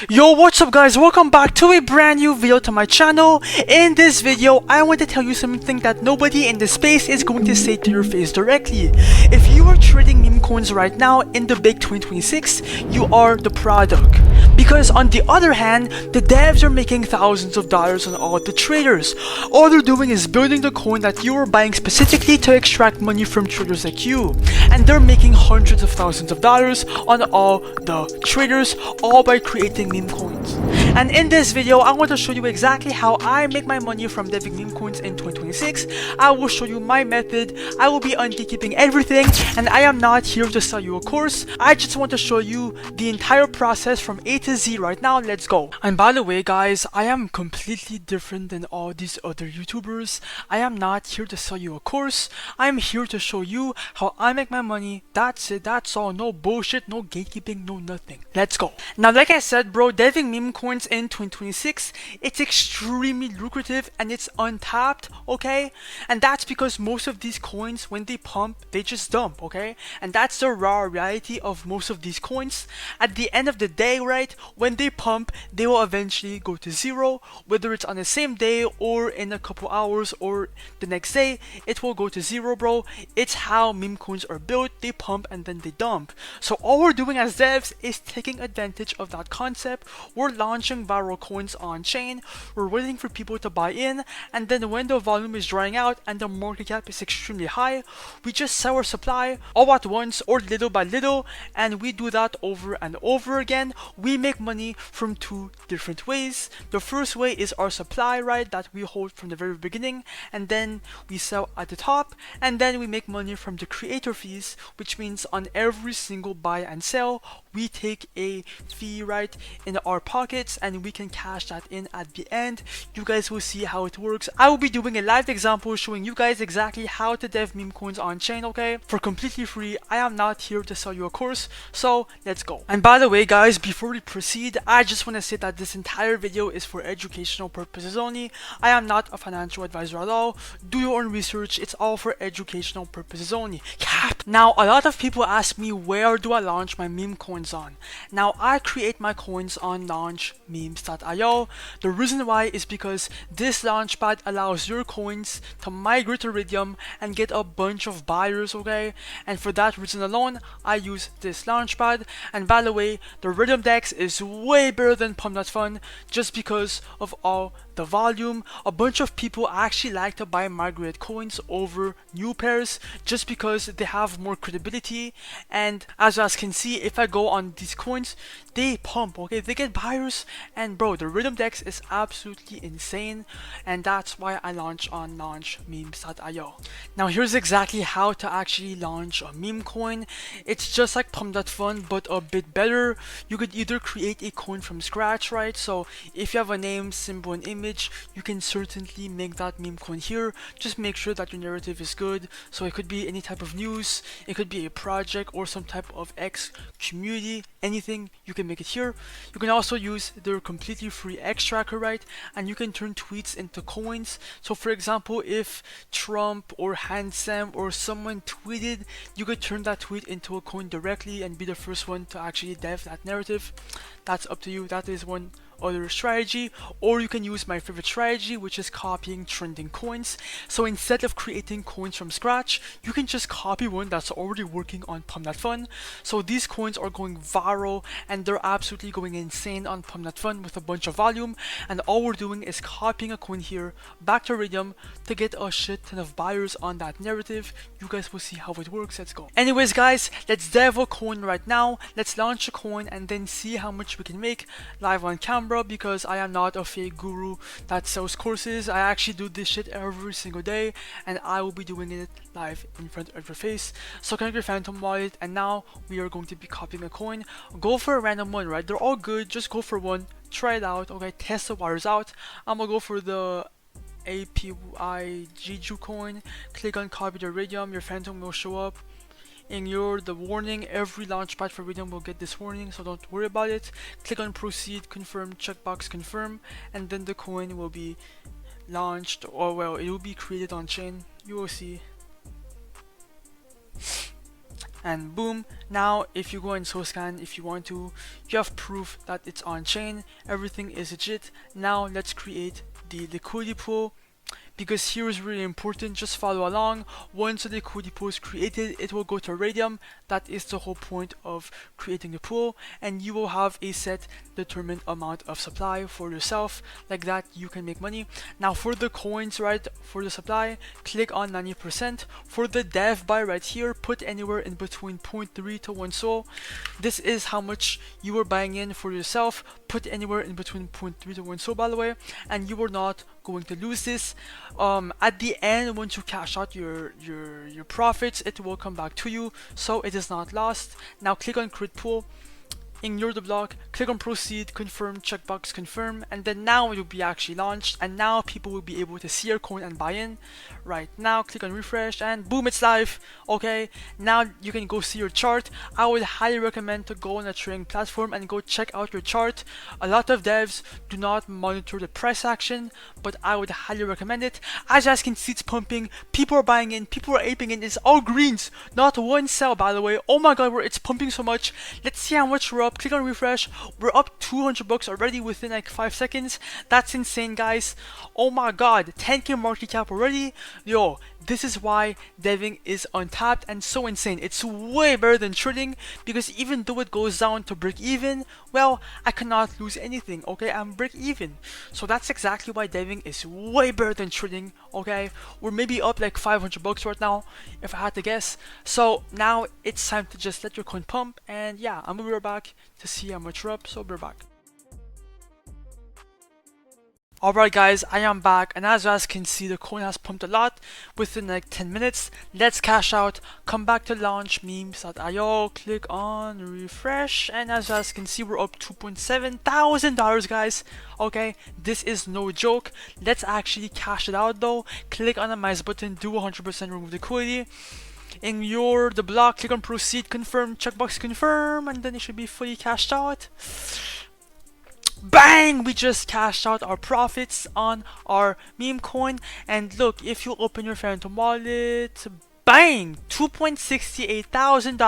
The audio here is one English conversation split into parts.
Yo, what's up guys, welcome back to a brand new video to my channel. In this video, I want to tell you something that nobody in the space is going to say to your face directly. If you are trading meme coins right now in the big 2026, you are the product. Because on the other hand, the devs are making thousands of dollars on all the traders. All they're doing is building the coin that you are buying specifically to extract money from traders like you. And they're making hundreds of thousands of dollars on all the traders, all by creating meme coins. And in this video, I want to show you exactly how I make my money from deving meme coins in 2026. I will show you my method. I will be gatekeeping everything, and I am not here to sell you a course. I just want to show you the entire process from A to Z right now. Let's go. And by the way guys, I am completely different than all these other YouTubers. I am not here to sell you a course. I am here to show you how I make my money. That's it, that's all. No bullshit, no gatekeeping, no nothing. Let's go. Now like I said bro, deving meme coins in 2026, it's extremely lucrative and it's untapped, okay? And that's because most of these coins, when they pump, they just dump, okay? And that's the raw reality of most of these coins. At the end of the day, right, when they pump, they will eventually go to zero, whether it's on the same day or in a couple hours or the next day, it will go to zero, bro. It's how meme coins are built. They pump and then they dump. So all we're doing as devs is taking advantage of that concept. We're launching viral coins on chain, we're waiting for people to buy in, and then when the volume is drying out and the market cap is extremely high, we just sell our supply all at once or little by little, and we do that over and over again. We make money from two different ways. The first way is our supply, right, that we hold from the very beginning, and then we sell at the top, and then we make money from the creator fees, which means on every single buy and sell, we take a fee, right, in our pockets, and we can cash that in at the end. You guys will see how it works. I will be doing a live example showing you guys exactly how to dev meme coins on chain, okay, for completely free. I am not here to sell you a course, so let's go. And by the way guys, before we proceed, I just want to say that this entire video is for educational purposes only. I am not a financial advisor at all. Do your own research. It's all for educational purposes only. Cap. Now a lot of people ask me, where do I launch my meme coins on? Now I create my coins on launchmemes.io. The reason why is because this launchpad allows your coins to migrate to Raydium and get a bunch of buyers, okay? And for that reason alone, I use this launchpad. And by the way, the Raydium DEX is way better than Pump.Fun just because of all the volume. A bunch of people actually like to buy migrated coins over new pairs just because they have more credibility. And as you guys can see, if I go on these coins, they pump, okay? They get buyers, and bro, the Raydium DEX is absolutely insane, and that's why I launch on launchmemes.io. Now here's exactly how to actually launch a meme coin. It's just like Pump.Fun but a bit better. You could either create a coin from scratch, right? So if you have a name, symbol, and image, you can certainly make that meme coin here. Just make sure that your narrative is good. So it could be any type of news, it could be a project or some type of X community, anything, you can make it here. You can also use their completely free X tracker, right? And you can turn tweets into coins. So for example, if Trump or Handsome or someone tweeted, you could turn that tweet into a coin directly and be the first one to actually dev that narrative. That's up to you. That is one other strategy. Or you can use my favorite strategy, which is copying trending coins. So instead of creating coins from scratch, you can just copy one that's already working on Pump.Fun. So these coins are going viral and they're absolutely going insane on Pump.Fun with a bunch of volume, and all we're doing is copying a coin here back to Raydium to get a shit ton of buyers on that narrative. You guys will see how it works. Let's go. Anyways guys, let's dev a coin right now. Let's launch a coin and then see how much we can make live on camera, because I am not a fake guru that sells courses. I actually do this shit every single day, and I will be doing it live in front of your face. So connect your Phantom wallet, and now we are going to be copying a coin. Go for a random one, right? They're all good. Just go for one, try it out, okay? Test the waters out. I'm gonna go for the API Jiju coin. Click on copy to Raydium. Your Phantom will show up. Ignore the warning. Every launchpad for Raydium will get this warning, so don't worry about it. Click on proceed, confirm, checkbox confirm, and then the coin will be launched, or well, it will be created on chain. You will see. and boom. Now if you go in SoScan, if you want to, you have proof that it's on chain, everything is legit. Now let's create the liquidity pool, because here is really important. Just follow along. Once the liquidity pool is created, it will go to Raydium. That is the whole point of creating the pool, and you will have a set determined amount of supply for yourself. Like that you can make money. Now for the coins, right, for the supply, click on 90%. For the dev buy right here, put anywhere in between 0.3 to 1 sol. This is how much you are buying in for yourself. Put anywhere in between 0.3 to 1 sol, by the way, and you are not going to lose this. At the end, once you cash out your profits, it will come back to you, so it is not lost. Now click on create pool, ignore the block, click on proceed, confirm, checkbox confirm, and then now it will be actually launched, and now people will be able to see your coin and buy in. Right now click on refresh and boom, it's live. Okay, now you can go see your chart. I would highly recommend to go on a trading platform and go check out your chart. A lot of devs do not monitor the price action, but I would highly recommend it. As you guys can see, it's pumping, people are buying in, people are aping in. It's all greens, not one sell, by the way. Oh my god, it's pumping so much. Let's see how much we're up. Click on refresh. We're up 200 bucks already within like 5 seconds. That's insane, guys. Oh my god, 10k market cap already. Yo, this is why deving is untapped and so insane. It's way better than trading, because even though it goes down to break even, well, I cannot lose anything. Okay, I'm break even. So that's exactly why deving is way better than trading. Okay, we're maybe up like 500 bucks right now, if I had to guess. So now it's time to just let your coin pump, and yeah, I'm gonna be right back to see how much we're up. So we're back. Alright guys, I am back, and as you guys can see, the coin has pumped a lot within like 10 minutes. Let's cash out, come back to launch memes.io, click on refresh, and as you guys can see, we're up $2.7 thousand, guys. Okay, this is no joke. Let's actually cash it out though. Click on the minus button, do 100% remove liquidity. Ignore the block, click on proceed, confirm, checkbox confirm, and then it should be fully cashed out. Bang! We just cashed out our profits on our meme coin, and look, if you open your Phantom wallet, bang! $2.68 thousand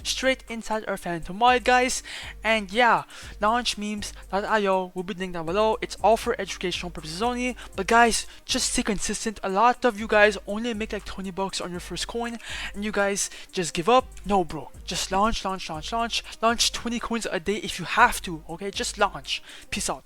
straight inside our Phantom wallet, guys. And yeah, launchmemes.io will be linked down below. It's all for educational purposes only, but guys, just stay consistent. A lot of you guys only make like 20 bucks on your first coin, and you guys just give up. No bro, just launch 20 coins a day if you have to. Okay, just launch. Peace out.